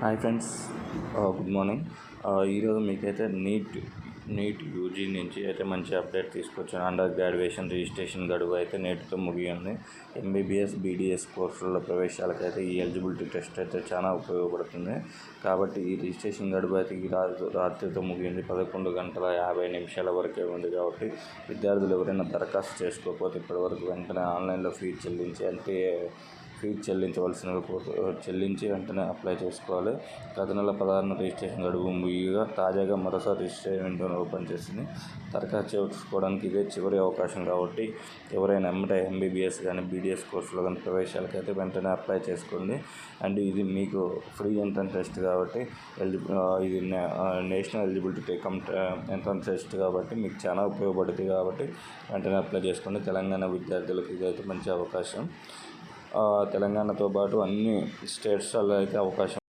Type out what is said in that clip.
Hi friends, good morning. ఈరోజు మీకైతే NEET UG నుంచి అయితే మంచి అప్డేట్ తీసుకొచ్చాను. అండర్ గ్రాడ్యుయేషన్ రిజిస్ట్రేషన్ గడువు అయితే నేటితో ముగియండి. ఎంబీబీఎస్ బీడీఎస్ కోర్సుల ప్రవేశాలకైతే ఈ ఎలిజిబిలిటీ టెస్ట్ అయితే చాలా ఉపయోగపడుతుంది. కాబట్టి ఈ రిజిస్ట్రేషన్ గడువు అయితే ఈ రాత్రితో ముగియండి. 11:50 వరకే ఉంది. కాబట్టి విద్యార్థులు ఎవరైనా దరఖాస్తు చేసుకోకపోతే ఇప్పటివరకు వెంటనే ఆన్లైన్లో ఫీజు చెల్లించి వెంటనే అప్లై చేసుకోవాలి. గత నెల 16న రిజిస్ట్రేషన్ గడువు ముగియగా తాజాగా మరోసారి రిజిస్ట్రేషన్ విండోను ఓపెన్ చేసింది. దరఖాస్తు చేసుకోవడానికి ఇదే చివరి అవకాశం. కాబట్టి ఎవరైనా ఎంబీబీఎస్ కానీ బీడీఎస్ కోర్సులో కానీ ప్రవేశాలకైతే వెంటనే అప్లై చేసుకోండి. అండ్ ఇది మీకు ఫ్రీ ఎంట్రన్స్ టెస్ట్ కాబట్టి ఇది నేషనల్ ఎలిజిబిలిటీ ఎంట్రన్స్ టెస్ట్ కాబట్టి మీకు చాలా ఉపయోగపడుతుంది. కాబట్టి వెంటనే అప్లై చేసుకోండి. తెలంగాణ విద్యార్థులకు ఇదైతే మంచి అవకాశం. తెలంగాణతో పాటు అన్ని స్టేట్స్లో అయితే అవకాశం